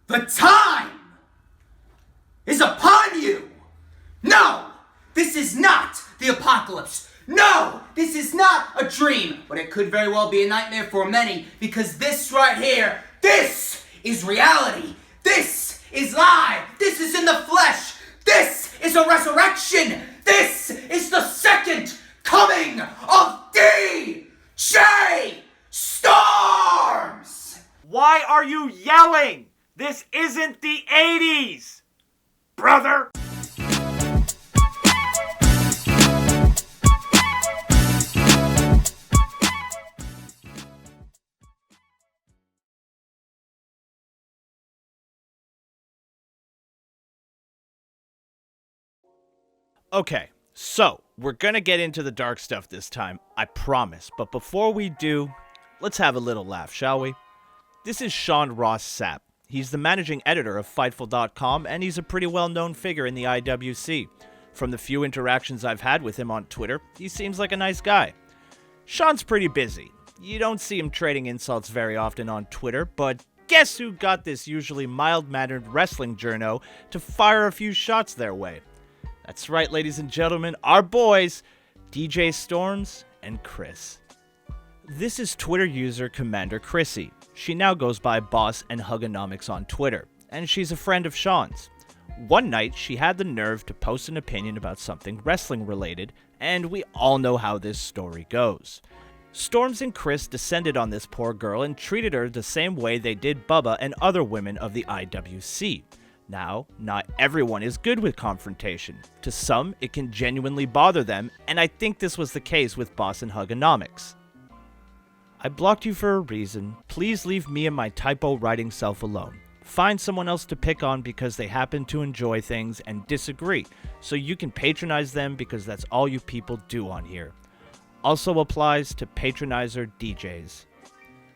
The time is upon you! No! This is not the apocalypse! No! This is not a dream! But it could very well be a nightmare for many, because this right here, this is reality! This is live! This is in the flesh! This is a resurrection! This is the second coming of DJ Storms! Why are you yelling? This isn't the 80s, brother! Okay, so we're gonna get into the dark stuff this time, I promise. But before we do, let's have a little laugh, shall we? This is Sean Ross Sapp. He's the managing editor of Fightful.com, and he's a pretty well-known figure in the IWC. From the few interactions I've had with him on Twitter, he seems like a nice guy. Sean's pretty busy. You don't see him trading insults very often on Twitter, but guess who got this usually mild-mannered wrestling journo to fire a few shots their way? That's right, ladies and gentlemen, our boys, DJ Storms and Chris. This is Twitter user Commander Chrissy. She now goes by Boss and Hugonomics on Twitter, and she's a friend of Sean's. One night, she had the nerve to post an opinion about something wrestling related, and we all know how this story goes. Storms and Chris descended on this poor girl and treated her the same way they did Bubba and other women of the IWC. Now, not everyone is good with confrontation. To some, it can genuinely bother them, and I think this was the case with Boss and Hugonomics. I blocked you for a reason. Please leave me and my typo writing self alone. Find someone else to pick on because they happen to enjoy things and disagree, so you can patronize them because that's all you people do on here. Also applies to patronizer DJs.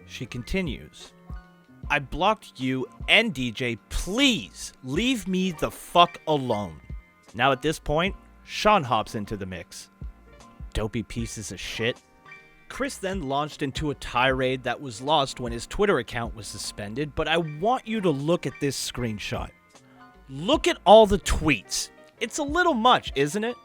She continues. I blocked you and DJ, please leave me the fuck alone. Now at this point, Sean hops into the mix. Dopey pieces of shit. Chris then launched into a tirade that was lost when his Twitter account was suspended, but I want you to look at this screenshot. Look at all the tweets. It's a little much, isn't it?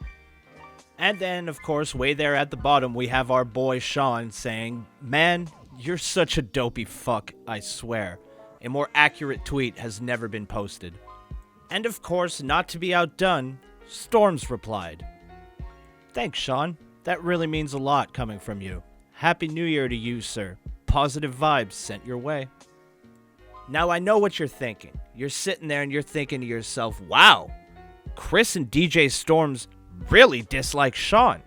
And then, of course, way there at the bottom, we have our boy Sean saying, "Man, you're such a dopey fuck, I swear. A more accurate tweet has never been posted." And of course, not to be outdone, Storms replied, "Thanks, Sean. That really means a lot coming from you. Happy New Year to you, sir. Positive vibes sent your way." Now I know what you're thinking. You're sitting there and you're thinking to yourself, wow, Chris and DJ Storms really dislike Sean.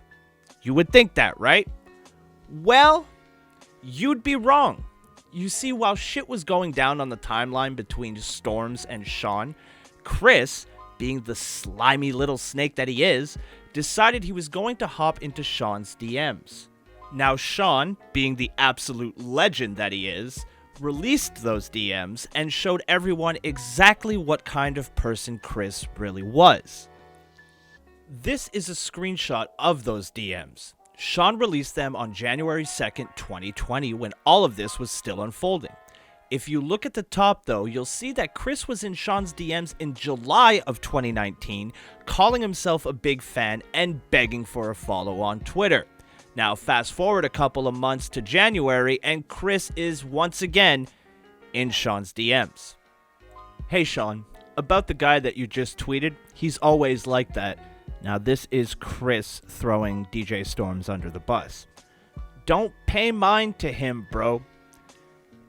You would think that, right? Well, you'd be wrong. You see, while shit was going down on the timeline between Storms and Sean, Chris, being the slimy little snake that he is, decided he was going to hop into Sean's DMs. Now Sean, being the absolute legend that he is, released those DMs and showed everyone exactly what kind of person Chris really was. This is a screenshot of those DMs. Sean released them on January 2nd, 2020, when all of this was still unfolding. If you look at the top, though, you'll see that Chris was in Sean's DMs in July of 2019, calling himself a big fan and begging for a follow on Twitter. Now, fast forward a couple of months to January, and Chris is once again in Sean's DMs. "Hey, Sean, about the guy that you just tweeted, he's always like that." Now, this is Chris throwing DJ Storms under the bus. "Don't pay mind to him, bro."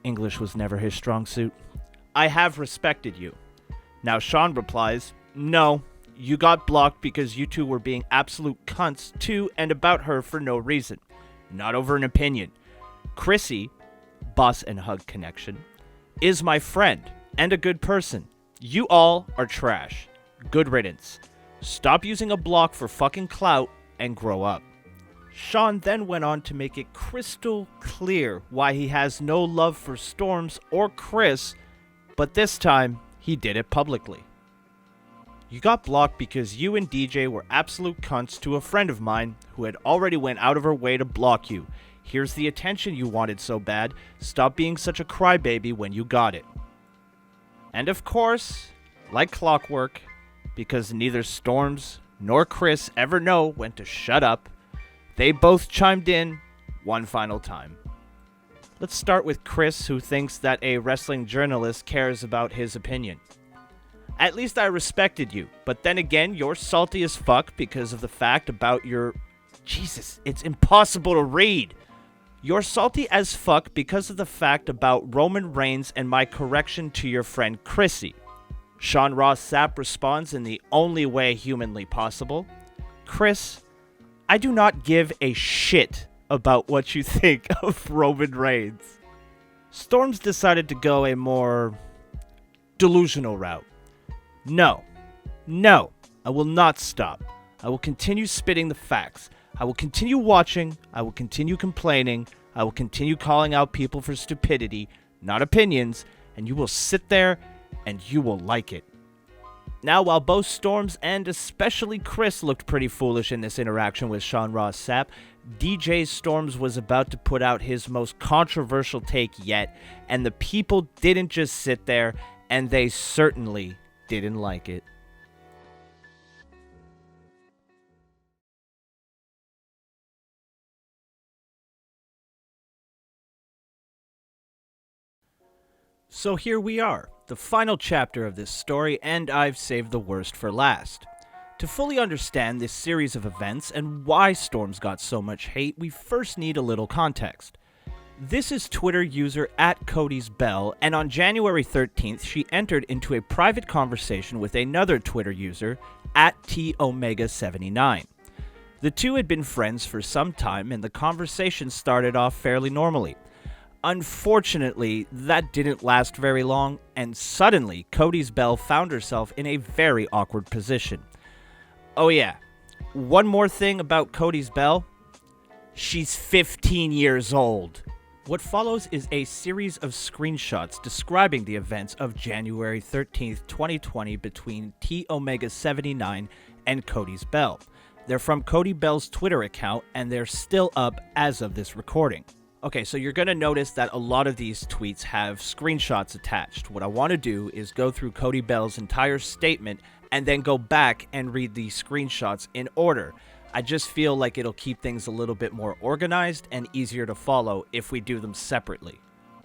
English was never his strong suit. "I have respected you." Now, Sean replies, "No, you got blocked because you two were being absolute cunts to and about her for no reason. Not over an opinion. Chrissy, Boss and Hug connection, is my friend and a good person. You all are trash. Good riddance. Stop using a block for fucking clout and grow up." Sean then went on to make it crystal clear why he has no love for Storms or Chris, but this time he did it publicly. "You got blocked because you and DJ were absolute cunts to a friend of mine who had already went out of her way to block you. Here's the attention you wanted so bad. Stop being such a crybaby when you got it." And of course, like clockwork, because neither Storms nor Chris ever know when to shut up, they both chimed in one final time. Let's start with Chris, who thinks that a wrestling journalist cares about his opinion. At least I respected you, but then again, you're salty as fuck because of the fact about your... Jesus, it's impossible to read. You're salty as fuck because of the fact about Roman Reigns and my correction to your friend Chrissy. Sean Ross Sapp responds in the only way humanly possible. Chris, I do not give a shit about what you think of Roman Reigns. Storms decided to go a more delusional route. No, I will not stop. I will continue spitting the facts. I will continue watching. I will continue complaining. I will continue calling out people for stupidity, not opinions, and you will sit there and you will like it. Now, while both Storms and especially Chris looked pretty foolish in this interaction with Sean Ross Sapp, DJ Storms was about to put out his most controversial take yet, and the people didn't just sit there, and they certainly didn't like it. So here we are, the final chapter of this story, and I've saved the worst for last. To fully understand this series of events and why Storms got so much hate, we first need a little context. This is Twitter user @CodysBell, and on January 13th, she entered into a private conversation with another Twitter user @TOmega79. The two had been friends for some time, and the conversation started off fairly normally. Unfortunately, that didn't last very long, and suddenly, Cody's Bell found herself in a very awkward position. Oh yeah, one more thing about Cody's Bell. She's 15 years old. What follows is a series of screenshots describing the events of January 13th, 2020 between T-Omega79 and Cody's Bell. They're from Cody Bell's Twitter account, and they're still up as of this recording. Okay, so you're going to notice that a lot of these tweets have screenshots attached. What I want to do is go through Cody Bell's entire statement and then go back and read the screenshots in order. I just feel like it'll keep things a little bit more organized and easier to follow if we do them separately.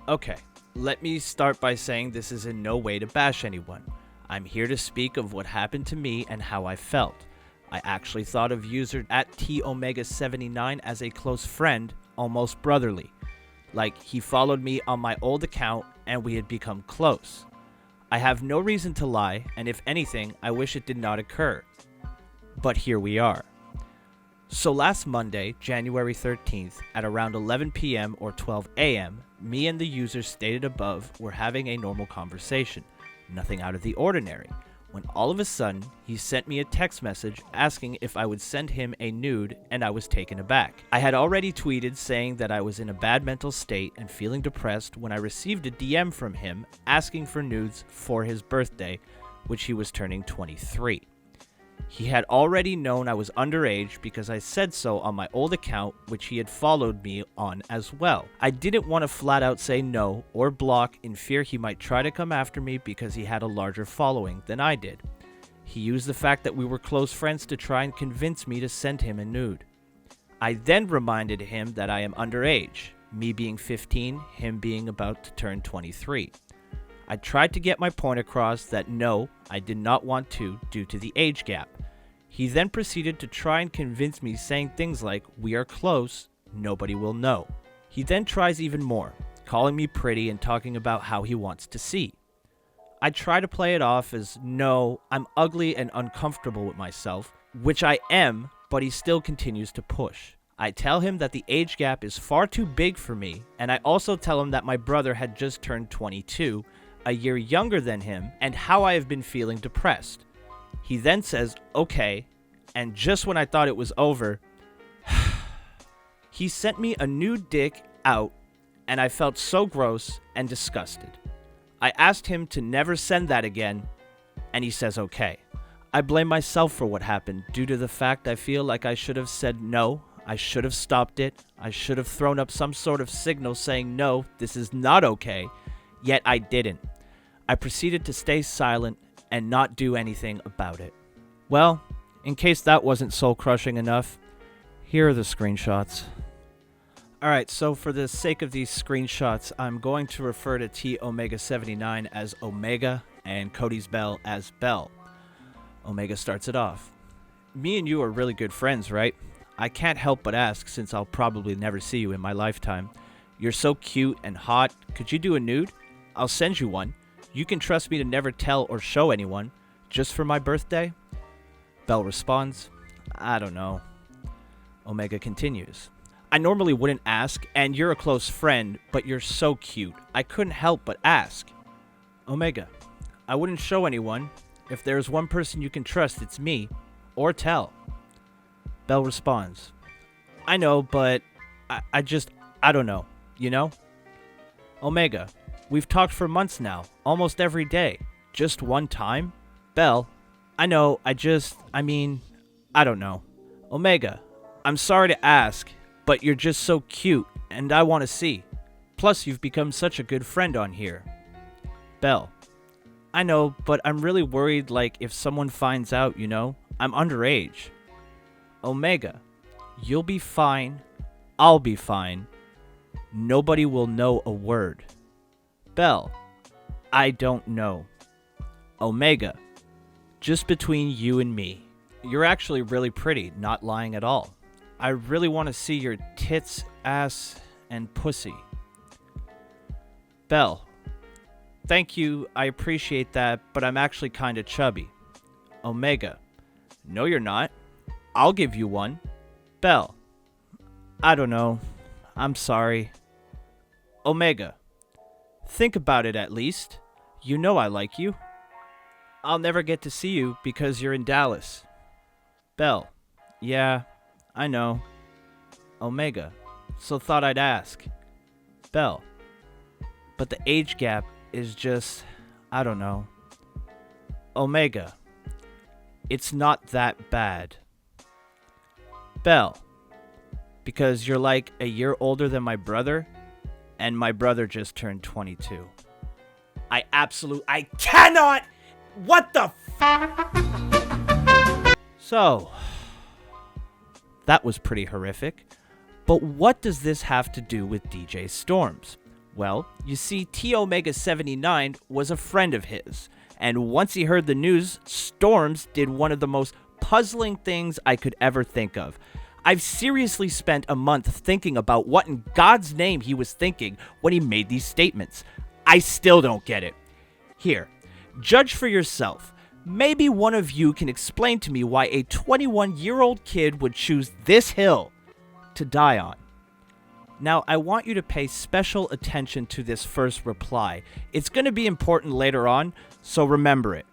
Okay, let me start by saying this is in no way to bash anyone. I'm here to speak of what happened to me and how I felt. I actually thought of user @TOmega79 as a close friend, almost brotherly. Like, he followed me on my old account and we had become close. I have no reason to lie, and if anything, I wish it did not occur. But here we are. So last Monday, January 13th, at around 11 p.m. or 12 a.m., me and the user stated above were having a normal conversation. Nothing out of the ordinary. When all of a sudden, he sent me a text message asking if I would send him a nude, and I was taken aback. I had already tweeted saying that I was in a bad mental state and feeling depressed when I received a DM from him asking for nudes for his birthday, which he was turning 23. He had already known I was underage because I said so on my old account, which he had followed me on as well. I didn't want to flat out say no or block in fear he might try to come after me because he had a larger following than I did. He used the fact that we were close friends to try and convince me to send him a nude. I then reminded him that I am underage, me being 15, him being about to turn 23. I tried to get my point across that no, I did not want to due to the age gap. He then proceeded to try and convince me, saying things like, "We are close, nobody will know." He then tries even more, calling me pretty and talking about how he wants to see. I try to play it off as, no, I'm ugly and uncomfortable with myself, which I am, but he still continues to push. I tell him that the age gap is far too big for me, and I also tell him that my brother had just turned 22, a year younger than him, and how I have been feeling depressed. He then says, okay, and just when I thought it was over, he sent me a nude dick out, and I felt so gross and disgusted. I asked him to never send that again, and he says okay. I blame myself for what happened due to the fact I feel like I should have said no, I should have stopped it, I should have thrown up some sort of signal saying no, this is not okay, yet I didn't. I proceeded to stay silent and not do anything about it. Well, in case that wasn't soul-crushing enough, here are the screenshots. Alright, so for the sake of these screenshots, I'm going to refer to T Omega 79 as Omega and Cody's Bell as Bell. Omega starts it off. Me and you are really good friends, right? I can't help but ask, since I'll probably never see you in my lifetime. You're so cute and hot. Could you do a nude? I'll send you one. You can trust me to never tell or show anyone. Just for my birthday? Bell responds, I don't know. Omega continues. I normally wouldn't ask, and you're a close friend, but you're so cute. I couldn't help but ask. Omega, I wouldn't show anyone. If there's one person you can trust, it's me. Or tell. Bell responds, I know, but I don't know, you know? Omega, we've talked for months now, almost every day. Just one time? Bell, I know, I don't know. Omega, I'm sorry to ask, but you're just so cute, and I want to see. Plus, you've become such a good friend on here. Bell, I know, but I'm really worried, like, if someone finds out, you know? I'm underage. Omega, you'll be fine. I'll be fine. Nobody will know a word. Bell, I don't know. Omega, just between you and me. You're actually really pretty, not lying at all. I really want to see your tits, ass, and pussy. Bell, thank you, I appreciate that, but I'm actually kinda chubby. Omega, no you're not. I'll give you one. Bell, I don't know. I'm sorry. Omega, think about it at least. You know I like you. I'll never get to see you because you're in Dallas. Bell, yeah, I know. Omega, so thought I'd ask. Bell, but the age gap is just, I don't know. Omega, it's not that bad. Bell, because you're like a year older than my brother, and my brother just turned 22. I cannot! What the So, that was pretty horrific. But what does this have to do with DJ Storms? Well, you see, T Omega 79 was a friend of his, and once he heard the news, Storms did one of the most puzzling things I could ever think of. I've seriously spent a month thinking about what in God's name he was thinking when he made these statements. I still don't get it. Here, judge for yourself. Maybe one of you can explain to me why a 21-year-old kid would choose this hill to die on. Now, I want you to pay special attention to this first reply. It's going to be important later on, so remember it.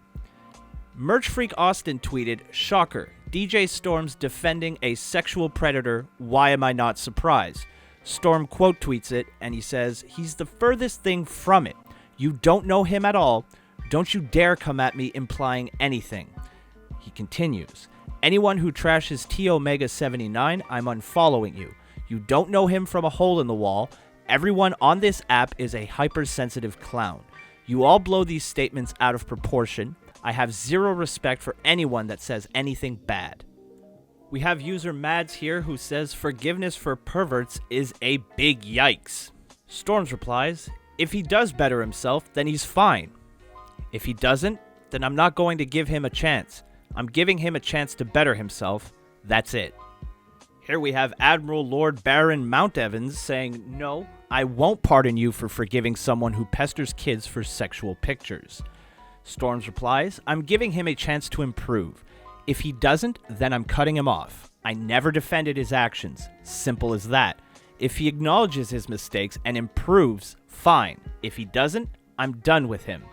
Merch Freak Austin tweeted, shocker, DJ Storms defending a sexual predator, why am I not surprised? Storm quote tweets it, and he says, he's the furthest thing from it. You don't know him at all. Don't you dare come at me implying anything. He continues, anyone who trashes T Omega 79, I'm unfollowing you. You don't know him from a hole in the wall. Everyone on this app is a hypersensitive clown. You all blow these statements out of proportion. I have zero respect for anyone that says anything bad. We have user Mads here who says forgiveness for perverts is a big yikes. Storms replies, if he does better himself, then he's fine. If he doesn't, then I'm not going to give him a chance. I'm giving him a chance to better himself. That's it. Here we have Admiral Lord Baron Mount Evans saying, no, I won't pardon you for forgiving someone who pesters kids for sexual pictures. Storms replies, I'm giving him a chance to improve. If he doesn't, then I'm cutting him off. I never defended his actions. Simple as that. If he acknowledges his mistakes and improves, fine. If he doesn't, I'm done with him.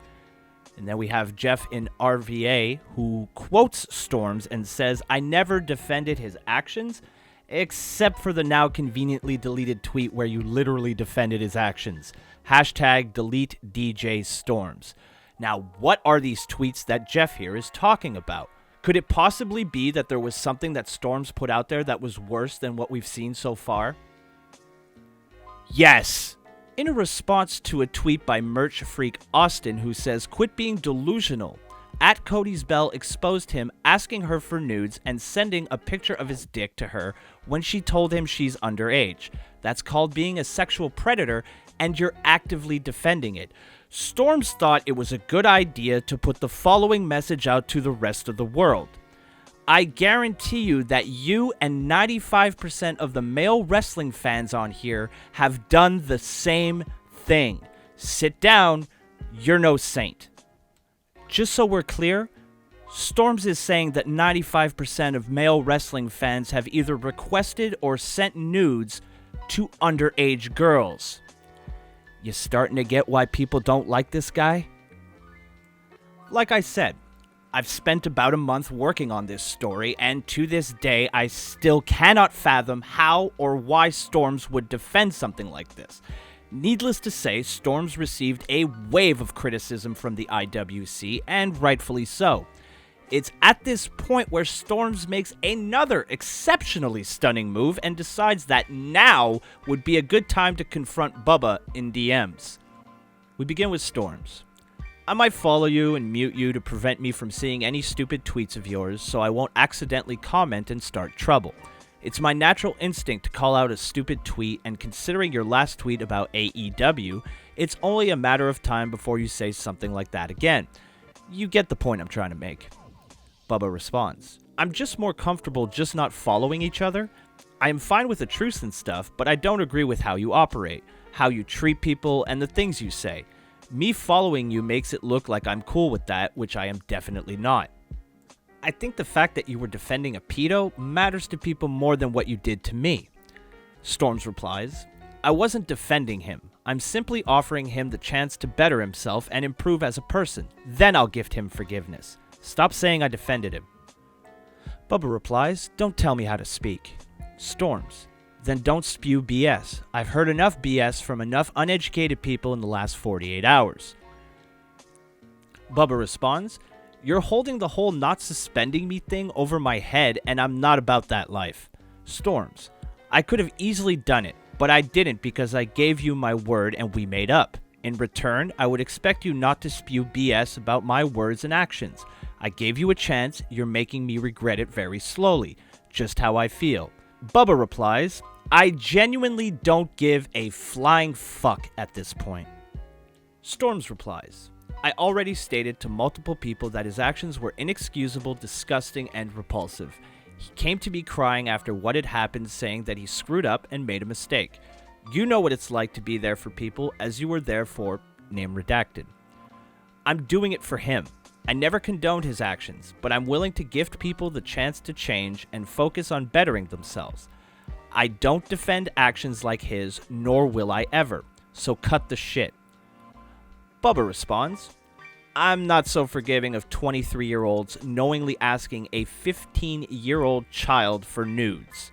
And then we have Jeff in RVA who quotes Storms and says, I never defended his actions, except for the now conveniently deleted tweet where you literally defended his actions. Hashtag delete DJ Storms. Now, what are these tweets that Jeff here is talking about? Could it possibly be that there was something that Storms put out there that was worse than what we've seen so far? Yes, in a response to a tweet by Merch Freak Austin who says, "Quit being delusional." At Cody's Bell exposed him asking her for nudes and sending a picture of his dick to her when she told him she's underage. That's called being a sexual predator, and you're actively defending it. Storms thought it was a good idea to put the following message out to the rest of the world. I guarantee you that you and 95% of the male wrestling fans on here have done the same thing. Sit down, you're no saint. Just so we're clear, Storms is saying that 95% of male wrestling fans have either requested or sent nudes to underage girls. You starting to get why people don't like this guy? Like I said, I've spent about a month working on this story, and to this day, I still cannot fathom how or why Storms would defend something like this. Needless to say, Storms received a wave of criticism from the IWC, and rightfully so. It's at this point where Storms makes another exceptionally stunning move and decides that now would be a good time to confront Bubba in DMs. We begin with Storms. I might follow you and mute you to prevent me from seeing any stupid tweets of yours, so I won't accidentally comment and start trouble. It's my natural instinct to call out a stupid tweet, and considering your last tweet about AEW, it's only a matter of time before you say something like that again. You get the point I'm trying to make. Bubba responds, I'm just more comfortable just not following each other. I am fine with the truce and stuff, but I don't agree with how you operate, how you treat people, and the things you say. Me following you makes it look like I'm cool with that, which I am definitely not. I think the fact that you were defending a pedo matters to people more than what you did to me. Storms replies, I wasn't defending him. I'm simply offering him the chance to better himself and improve as a person. Then I'll gift him forgiveness. Stop saying I defended him. Bubba replies, don't tell me how to speak. Storms, then don't spew BS. I've heard enough BS from enough uneducated people in the last 48 hours. Bubba responds, you're holding the whole not suspending me thing over my head, and I'm not about that life. Storms, I could have easily done it, but I didn't because I gave you my word and we made up. In return, I would expect you not to spew BS about my words and actions. I gave you a chance, you're making me regret it very slowly. Just how I feel. Bubba replies, I genuinely don't give a flying fuck at this point. Storms replies, I already stated to multiple people that his actions were inexcusable, disgusting, and repulsive. He came to me crying after what had happened, saying that he screwed up and made a mistake. You know what it's like to be there for people, as you were there for, name redacted. I'm doing it for him. I never condoned his actions, but I'm willing to gift people the chance to change and focus on bettering themselves. I don't defend actions like his, nor will I ever, so cut the shit. Bubba responds, I'm not so forgiving of 23-year-olds knowingly asking a 15-year-old child for nudes.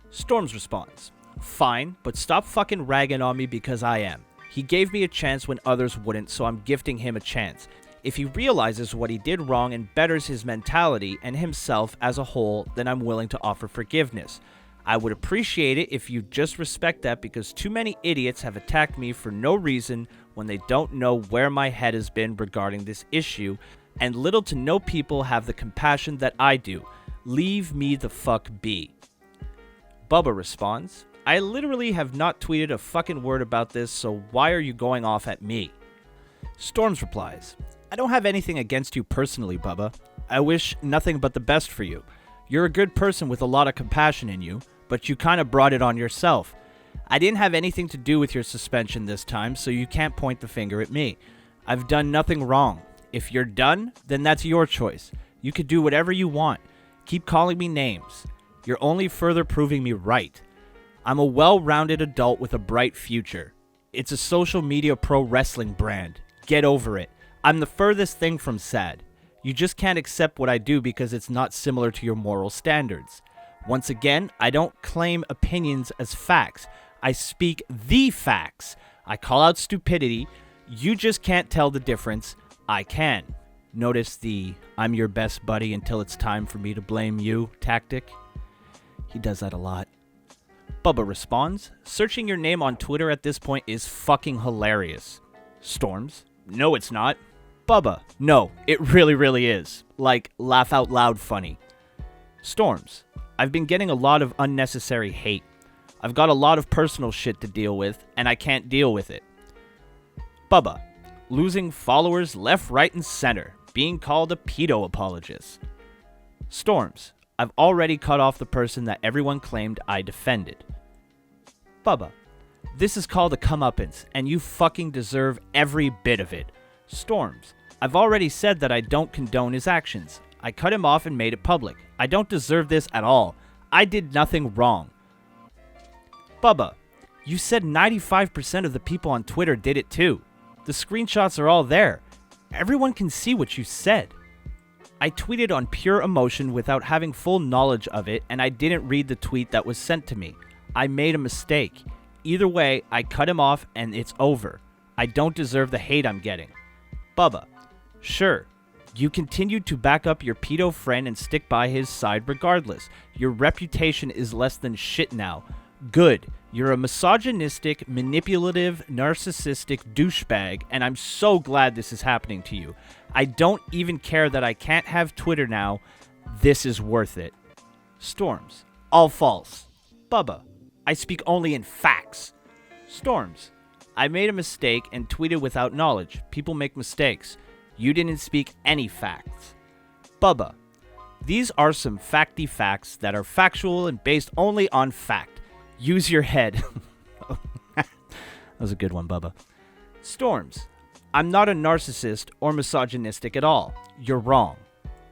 Storms responds, fine, but stop fucking ragging on me because I am. He gave me a chance when others wouldn't, so I'm gifting him a chance. If he realizes what he did wrong and betters his mentality and himself as a whole, then I'm willing to offer forgiveness. I would appreciate it if you just respect that, because too many idiots have attacked me for no reason when they don't know where my head has been regarding this issue, and little to no people have the compassion that I do. Leave me the fuck be. Bubba responds, I literally have not tweeted a fucking word about this, so why are you going off at me? Storms replies, I don't have anything against you personally, Bubba. I wish nothing but the best for you. You're a good person with a lot of compassion in you, but you kind of brought it on yourself. I didn't have anything to do with your suspension this time, so you can't point the finger at me. I've done nothing wrong. If you're done, then that's your choice. You could do whatever you want. Keep calling me names. You're only further proving me right. I'm a well-rounded adult with a bright future. It's a social media pro wrestling brand. Get over it. I'm the furthest thing from sad. You just can't accept what I do because it's not similar to your moral standards. Once again, I don't claim opinions as facts. I speak the facts. I call out stupidity. You just can't tell the difference. I can. Notice the I'm your best buddy until it's time for me to blame you tactic? He does that a lot. Bubba responds, searching your name on Twitter at this point is fucking hilarious. Storms, no it's not. Bubba, no, it really is. Like, laugh out loud funny. Storms, I've been getting a lot of unnecessary hate. I've got a lot of personal shit to deal with, and I can't deal with it. Bubba, losing followers left, right, and center, being called a pedo apologist. Storms, I've already cut off the person that everyone claimed I defended. Bubba, this is called a comeuppance, and you fucking deserve every bit of it. Storms, I've already said that I don't condone his actions. I cut him off and made it public. I don't deserve this at all. I did nothing wrong. Bubba, you said 95% of the people on Twitter did it too. The screenshots are all there. Everyone can see what you said. I tweeted on pure emotion without having full knowledge of it, and I didn't read the tweet that was sent to me. I made a mistake. Either way, I cut him off and it's over. I don't deserve the hate I'm getting. Bubba, sure. You continued to back up your pedo friend and stick by his side regardless. Your reputation is less than shit now. Good. You're a misogynistic, manipulative, narcissistic douchebag, and I'm so glad this is happening to you. I don't even care that I can't have Twitter now. This is worth it. Storms, all false. Bubba, I speak only in facts. Storms, I made a mistake and tweeted without knowledge. People make mistakes. You didn't speak any facts. Bubba, these are some facty facts that are factual and based only on fact. Use your head. That was a good one, Bubba. Storms, I'm not a narcissist or misogynistic at all. You're wrong.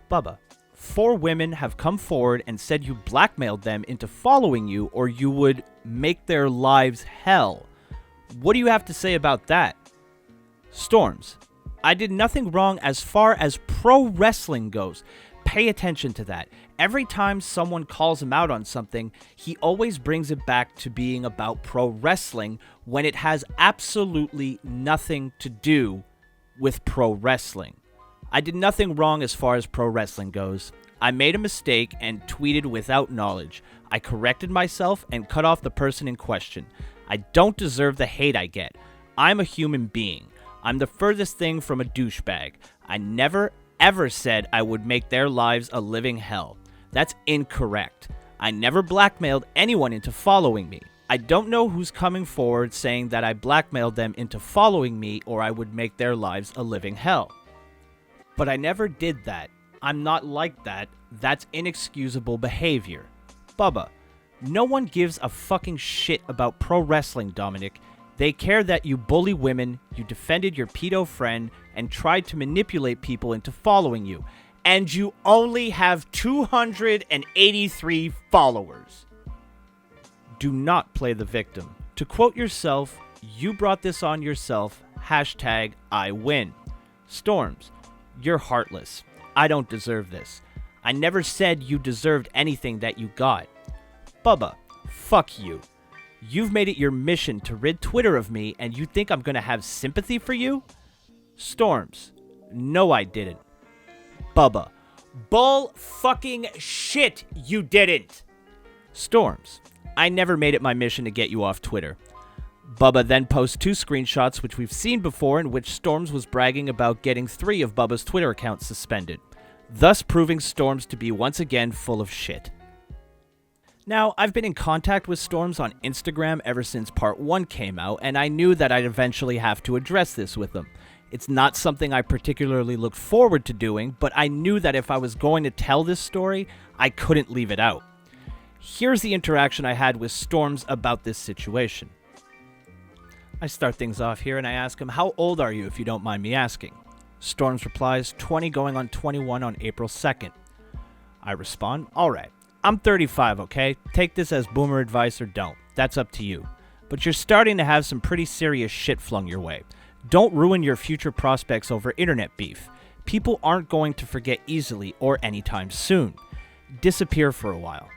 Bubba, 4 women have come forward and said you blackmailed them into following you or you would make their lives hell. What do you have to say about that? Storms, I did nothing wrong as far as pro wrestling goes. Pay attention to that. Every time someone calls him out on something, he always brings it back to being about pro wrestling when it has absolutely nothing to do with pro wrestling. I did nothing wrong as far as pro wrestling goes. I made a mistake and tweeted without knowledge. I corrected myself and cut off the person in question. I don't deserve the hate I get. I'm a human being. I'm the furthest thing from a douchebag. I never ever said I would make their lives a living hell. That's incorrect. I never blackmailed anyone into following me. I don't know who's coming forward saying that I blackmailed them into following me or I would make their lives a living hell. But I never did that. I'm not like that. That's inexcusable behavior. Bubba, no one gives a fucking shit about pro wrestling, Dominic. They care that you bully women, you defended your pedo friend, and tried to manipulate people into following you. And you only have 283 followers. Do not play the victim. To quote yourself, you brought this on yourself. #I win. Storms, you're heartless. I don't deserve this. I never said you deserved anything that you got. Bubba, fuck you. You've made it your mission to rid Twitter of me, and you think I'm gonna have sympathy for you? Storms, no I didn't. Bubba, bull fucking shit, you didn't. Storms, I never made it my mission to get you off Twitter. Bubba then posts 2 screenshots which we've seen before in which Storms was bragging about getting 3 of Bubba's Twitter accounts suspended, thus proving Storms to be once again full of shit. Now, I've been in contact with Storms on Instagram ever since part 1 came out, and I knew that I'd eventually have to address this with him. It's not something I particularly looked forward to doing, but I knew that if I was going to tell this story, I couldn't leave it out. Here's the interaction I had with Storms about this situation. I start things off here and I ask him, how old are you if you don't mind me asking? Storms replies, 20 going on 21 on April 2nd. I respond, alright, I'm 35, okay? Take this as boomer advice or don't. That's up to you. But you're starting to have some pretty serious shit flung your way. Don't ruin your future prospects over internet beef. People aren't going to forget easily or anytime soon. Disappear for a while.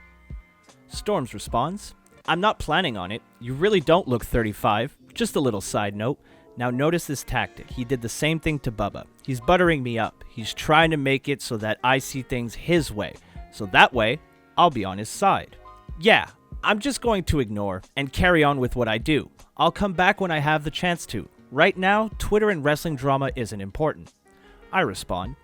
Storms responds, I'm not planning on it. You really don't look 35. Just a little side note. Now notice this tactic. He did the same thing to Bubba. He's buttering me up. He's trying to make it so that I see things his way. So that way, I'll be on his side. Yeah, I'm just going to ignore and carry on with what I do. I'll come back when I have the chance to. Right now, Twitter and wrestling drama isn't important. I respond,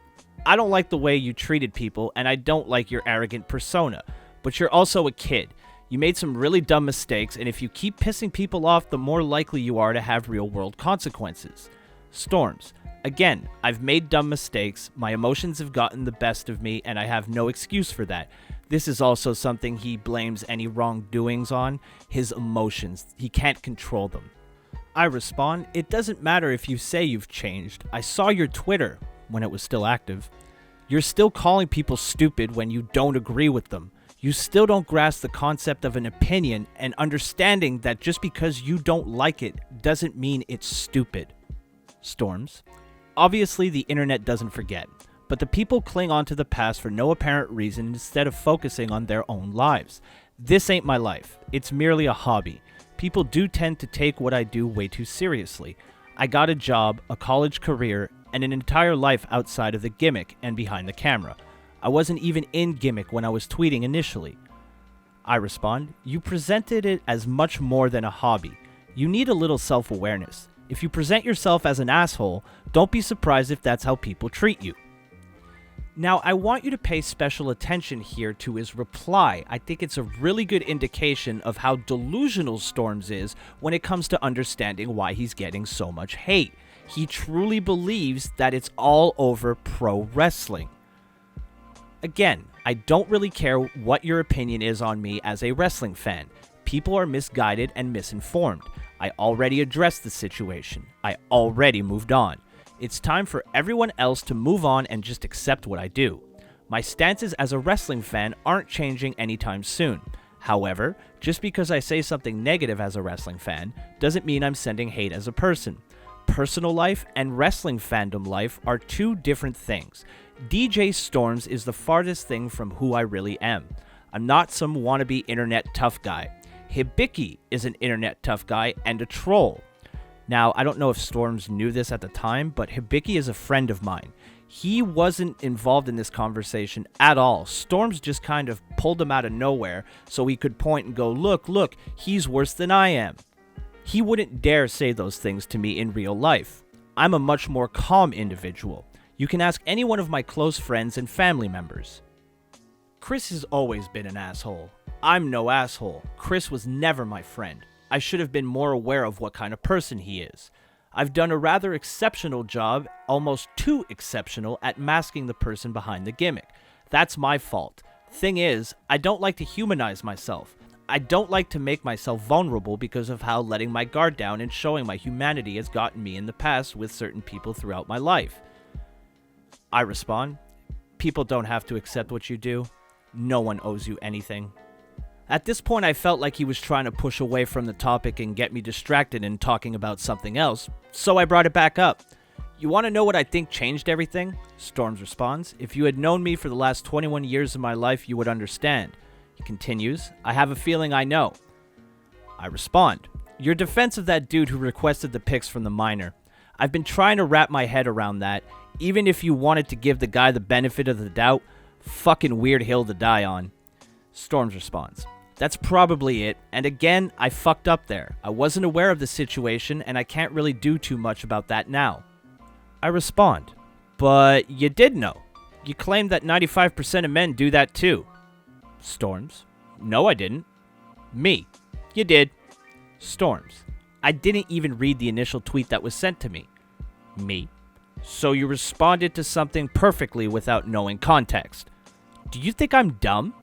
I don't like the way you treated people, and I don't like your arrogant persona. But you're also a kid. You made some really dumb mistakes, and if you keep pissing people off, the more likely you are to have real-world consequences. Storms. Again, I've made dumb mistakes, my emotions have gotten the best of me, and I have no excuse for that. This is also something he blames any wrongdoings on, his emotions. He can't control them. I respond, it doesn't matter if you say you've changed. I saw your Twitter, when it was still active. You're still calling people stupid when you don't agree with them. You still don't grasp the concept of an opinion and understanding that just because you don't like it doesn't mean it's stupid. Storms. Obviously, the internet doesn't forget, but the people cling on to the past for no apparent reason instead of focusing on their own lives. This ain't my life. It's merely a hobby. People do tend to take what I do way too seriously. I got a job, a college career, and an entire life outside of the gimmick and behind the camera. I wasn't even in gimmick when I was tweeting initially. I respond, you presented it as much more than a hobby. You need a little self-awareness. If you present yourself as an asshole, don't be surprised if that's how people treat you. Now, I want you to pay special attention here to his reply. I think it's a really good indication of how delusional Storms is when it comes to understanding why he's getting so much hate. He truly believes that it's all over pro wrestling. Again, I don't really care what your opinion is on me as a wrestling fan. People are misguided and misinformed. I already addressed the situation. I already moved on. It's time for everyone else to move on and just accept what I do. My stances as a wrestling fan aren't changing anytime soon. However, just because I say something negative as a wrestling fan doesn't mean I'm sending hate as a person. Personal life and wrestling fandom life are two different things. DJ Storms is the farthest thing from who I really am. I'm not some wannabe internet tough guy. Hibiki is an internet tough guy and a troll. Now, I don't know if Storms knew this at the time, but Hibiki is a friend of mine. He wasn't involved in this conversation at all. Storms just kind of pulled him out of nowhere so he could point and go, look, he's worse than I am. He wouldn't dare say those things to me in real life. I'm a much more calm individual. You can ask any one of my close friends and family members. Chris has always been an asshole. I'm no asshole. Chris was never my friend. I should have been more aware of what kind of person he is. I've done a rather exceptional job, almost too exceptional, at masking the person behind the gimmick. That's my fault. Thing is, I don't like to humanize myself. I don't like to make myself vulnerable because of how letting my guard down and showing my humanity has gotten me in the past with certain people throughout my life. I respond, people don't have to accept what you do. No one owes you anything. At this point, I felt like he was trying to push away from the topic and get me distracted and talking about something else, so I brought it back up. You want to know what I think changed everything? Storms responds, if you had known me for the last 21 years of my life, you would understand. He continues, I have a feeling I know. I respond, your defense of that dude who requested the pics from the minor. I've been trying to wrap my head around that. Even if you wanted to give the guy the benefit of the doubt, fucking weird hill to die on. Storms responds, that's probably it, and again, I fucked up there. I wasn't aware of the situation, and I can't really do too much about that now. I respond, but you did know. You claimed that 95% of men do that too. Storms, no I didn't. Me, you did. Storms, I didn't even read the initial tweet that was sent to me. Me, so you responded to something perfectly without knowing context. Do you think I'm dumb?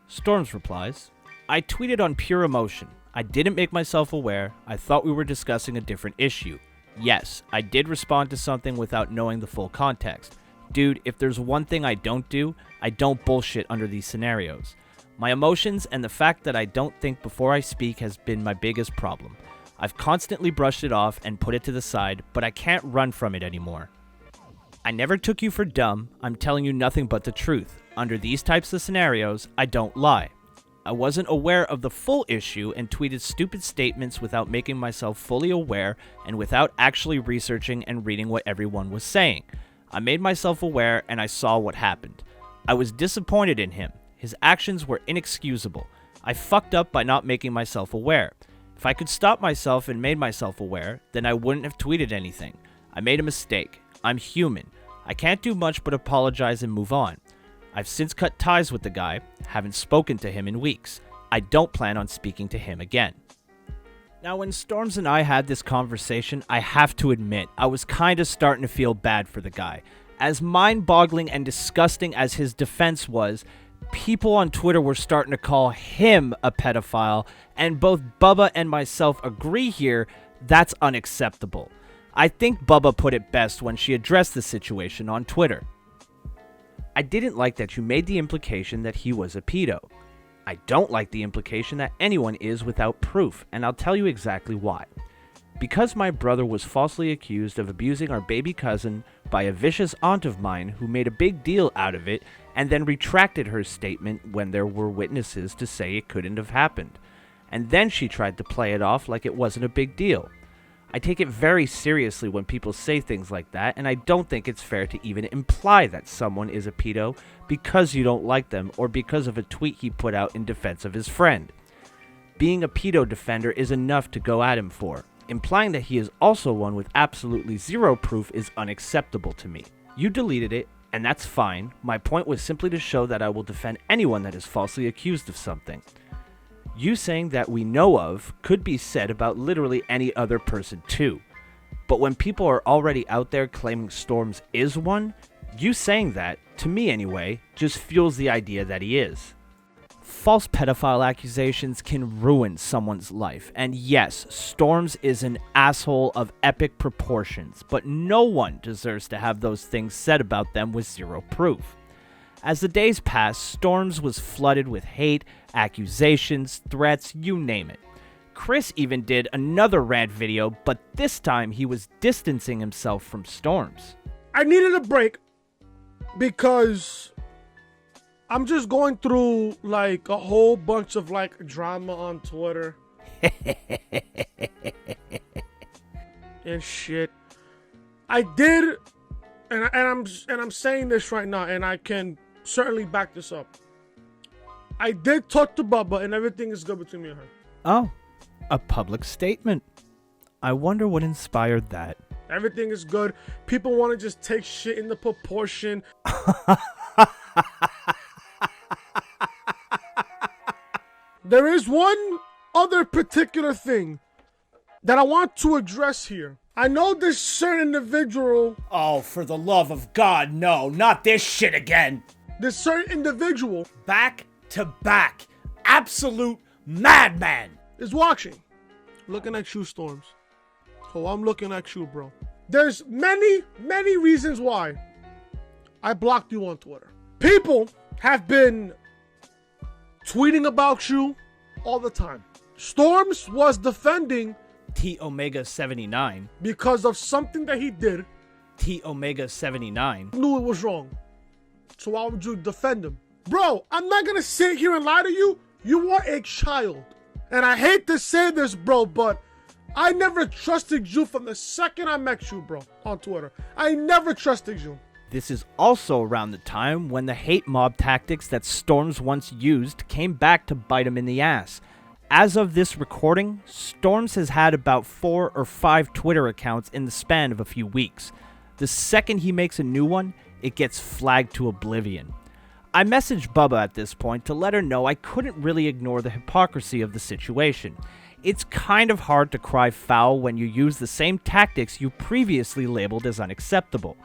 Storms replies, I tweeted on pure emotion. I didn't make myself aware. I thought we were discussing a different issue. Yes, I did respond to something without knowing the full context. Dude, if there's one thing I don't do, I don't bullshit under these scenarios. My emotions and the fact that I don't think before I speak has been my biggest problem. I've constantly brushed it off and put it to the side, but I can't run from it anymore. I never took you for dumb. I'm telling you nothing but the truth. Under these types of scenarios, I don't lie. I wasn't aware of the full issue and tweeted stupid statements without making myself fully aware and without actually researching and reading what everyone was saying. I made myself aware and I saw what happened. I was disappointed in him. His actions were inexcusable. I fucked up by not making myself aware. If I could stop myself and made myself aware, then I wouldn't have tweeted anything. I made a mistake. I'm human. I can't do much but apologize and move on. I've since cut ties with the guy, haven't spoken to him in weeks. I don't plan on speaking to him again. Now, when Storms and I had this conversation, I have to admit, I was kinda starting to feel bad for the guy. As mind-boggling and disgusting as his defense was, people on Twitter were starting to call him a pedophile, and both Bubba and myself agree here that's unacceptable. I think Bubba put it best when she addressed the situation on Twitter. I didn't like that you made the implication that he was a pedo. I don't like the implication that anyone is without proof, and I'll tell you exactly why. Because my brother was falsely accused of abusing our baby cousin by a vicious aunt of mine who made a big deal out of it and then retracted her statement when there were witnesses to say it couldn't have happened. And then she tried to play it off like it wasn't a big deal. I take it very seriously when people say things like that, and I don't think it's fair to even imply that someone is a pedo because you don't like them or because of a tweet he put out in defense of his friend. Being a pedo defender is enough to go at him for. Implying that he is also one with absolutely zero proof is unacceptable to me. You deleted it, and that's fine. My point was simply to show that I will defend anyone that is falsely accused of something. You saying that we know of could be said about literally any other person too. But when people are already out there claiming Storms is one, you saying that, to me anyway, just fuels the idea that he is. False pedophile accusations can ruin someone's life, and yes, Storms is an asshole of epic proportions, but no one deserves to have those things said about them with zero proof. As the days passed, Storms was flooded with hate, accusations, threats, you name it. Chris even did another rant video, but this time he was distancing himself from Storms. I needed a break because I'm just going through like a whole bunch of like drama on Twitter and shit. I did, and I'm saying this right now, and I can certainly back this up. I did talk to Bubba, and everything is good between me and her. Oh, a public statement. I wonder what inspired that. Everything is good. People want to just take shit in the proportion. There is one other particular thing that I want to address here. I know this certain individual. Oh, for the love of God, no, not this shit again. This certain individual. Back to back. Absolute madman. Is watching. Looking at you, Storms. Oh, I'm looking at you, bro. There's many reasons why I blocked you on Twitter. People have been tweeting about you all the time. Storms was defending T Omega 79 because of something that he did. T Omega 79 Knew it was wrong. So why would you defend him? Bro, I'm not gonna sit here and lie to you. You are a child. And I hate to say this, bro, but I never trusted you from the second I met you, bro, on Twitter. I never trusted you. This is also around the time when the hate mob tactics that Storms once used came back to bite him in the ass. As of this recording, Storms has had about 4 or 5 Twitter accounts in the span of a few weeks. The second he makes a new one, it gets flagged to oblivion. I messaged Bubba at this point to let her know I couldn't really ignore the hypocrisy of the situation. It's kind of hard to cry foul when you use the same tactics you previously labeled as unacceptable.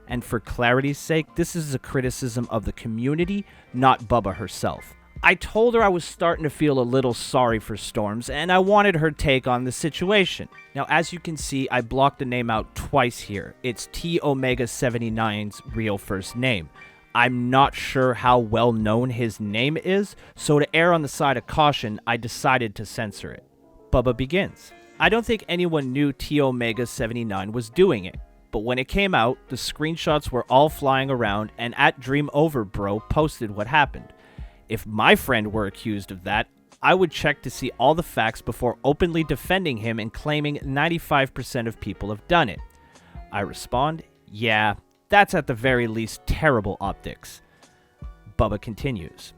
And for clarity's sake, this is a criticism of the community, not Bubba herself. I told her I was starting to feel a little sorry for Storms, and I wanted her take on the situation. Now, as you can see, I blocked the name out twice here. It's T Omega 79's real first name. I'm not sure how well known his name is, so to err on the side of caution, I decided to censor it. Bubba begins. I don't think anyone knew T Omega 79 was doing it, but when it came out, the screenshots were all flying around, and at Dream Over Bro posted what happened. If my friend were accused of that, I would check to see all the facts before openly defending him and claiming 95% of people have done it. I respond, yeah, that's at the very least terrible optics. Bubba continues.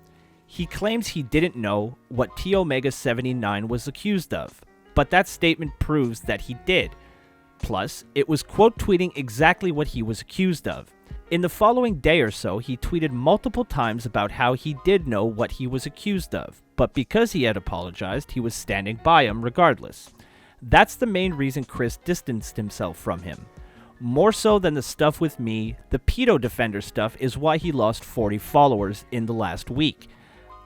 He claims he didn't know what T Omega 79 was accused of, but that statement proves that he did. Plus, it was quote tweeting exactly what he was accused of. In the following day or so, he tweeted multiple times about how he did know what he was accused of, but because he had apologized, he was standing by him regardless. That's the main reason Chris distanced himself from him. More so than the stuff with me, the pedo defender stuff is why he lost 40 followers in the last week.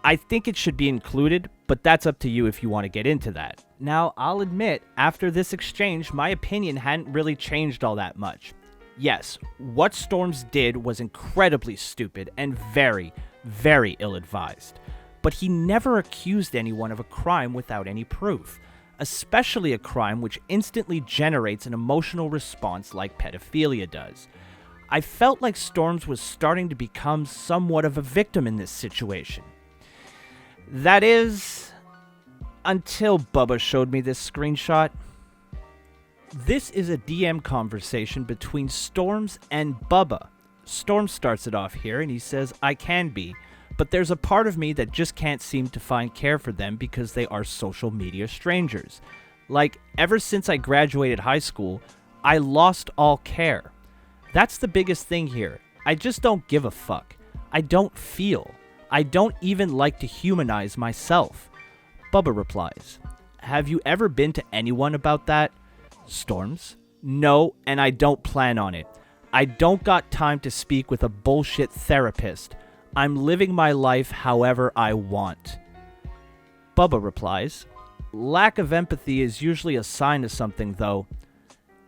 I think it should be included, but that's up to you if you want to get into that. Now, I'll admit, after this exchange, my opinion hadn't really changed all that much. Yes, what Storms did was incredibly stupid and very, very ill-advised. But he never accused anyone of a crime without any proof, especially a crime which instantly generates an emotional response like pedophilia does. I felt like Storms was starting to become somewhat of a victim in this situation. That is, until Bubba showed me this screenshot. This is a DM conversation between Storms and Bubba. Storms starts it off here and he says, "I can be, but there's a part of me that just can't seem to find care for them because they are social media strangers. Like, ever since I graduated high school, I lost all care. That's the biggest thing here. I just don't give a fuck. I don't feel. I don't even like to humanize myself." Bubba replies, "Have you ever been to anyone about that?" Storms, "No, and I don't plan on it. I don't got time to speak with a bullshit therapist. I'm living my life however I want." Bubba replies, "Lack of empathy is usually a sign of something, though."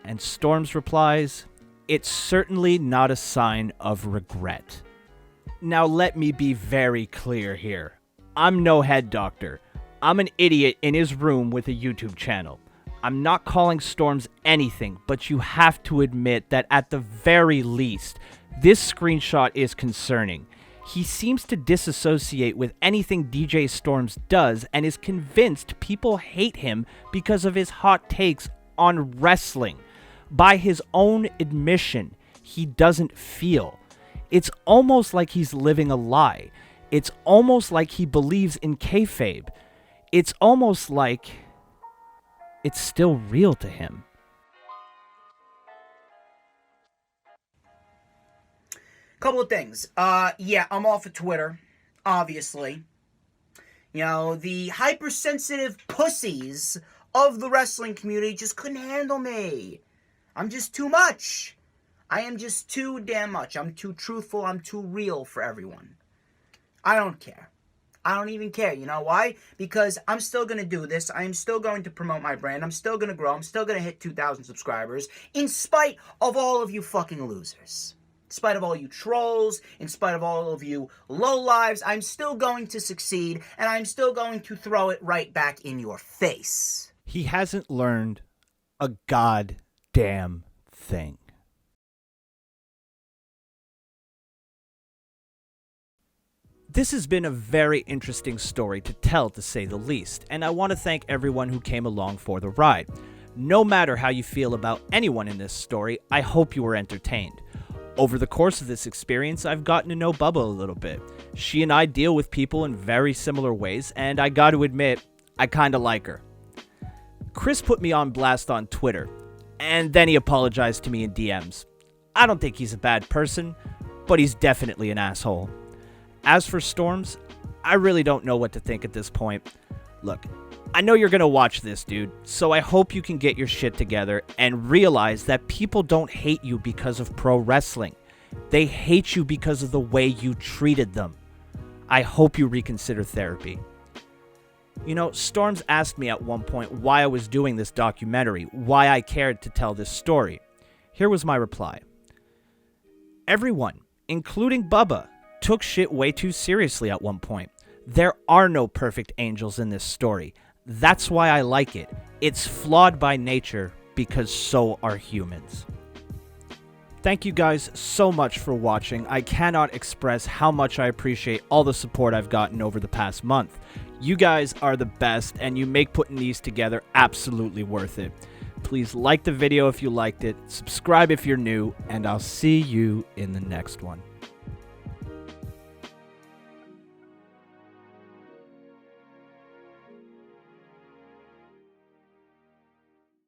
And Storms replies, "It's certainly not a sign of regret." Now let me be very clear here. I'm no head doctor. I'm an idiot in his room with a YouTube channel. I'm not calling Storms anything, but you have to admit that at the very least, this screenshot is concerning. He seems to disassociate with anything DJ Storms does and is convinced people hate him because of his hot takes on wrestling. By his own admission, he doesn't feel. It's almost like he's living a lie. It's almost like he believes in kayfabe. It's almost like it's still real to him. Couple of things. Yeah, I'm off of Twitter, obviously. You know, the hypersensitive pussies of the wrestling community just couldn't handle me. I'm just too much. I am just too damn much. I'm too truthful. I'm too real for everyone. I don't care. I don't even care. You know why? Because I'm still going to do this. I'm still going to promote my brand. I'm still going to grow. I'm still going to hit 2,000 subscribers in spite of all of you fucking losers. In spite of all you trolls, in spite of all of you lowlives, I'm still going to succeed, and I'm still going to throw it right back in your face. He hasn't learned a goddamn thing. This has been a very interesting story to tell, to say the least, and I want to thank everyone who came along for the ride. No matter how you feel about anyone in this story, I hope you were entertained. Over the course of this experience, I've gotten to know Bubba a little bit. She and I deal with people in very similar ways, and I got to admit, I kinda like her. Chris put me on blast on Twitter, and then he apologized to me in DMs. I don't think he's a bad person, but he's definitely an asshole. As for Storms, I really don't know what to think at this point. Look, I know you're gonna watch this, dude, so I hope you can get your shit together and realize that people don't hate you because of pro wrestling. They hate you because of the way you treated them. I hope you reconsider therapy. You know, Storms asked me at one point why I was doing this documentary, why I cared to tell this story. Here was my reply. Everyone, including Bubba, took shit way too seriously at one point. There are no perfect angels in this story. That's why I like it. It's flawed by nature because so are humans. Thank you guys so much for watching. I cannot express how much I appreciate all the support I've gotten over the past month. You guys are the best, and you make putting these together absolutely worth it. Please like the video if you liked it, subscribe if you're new, and I'll see you in the next one.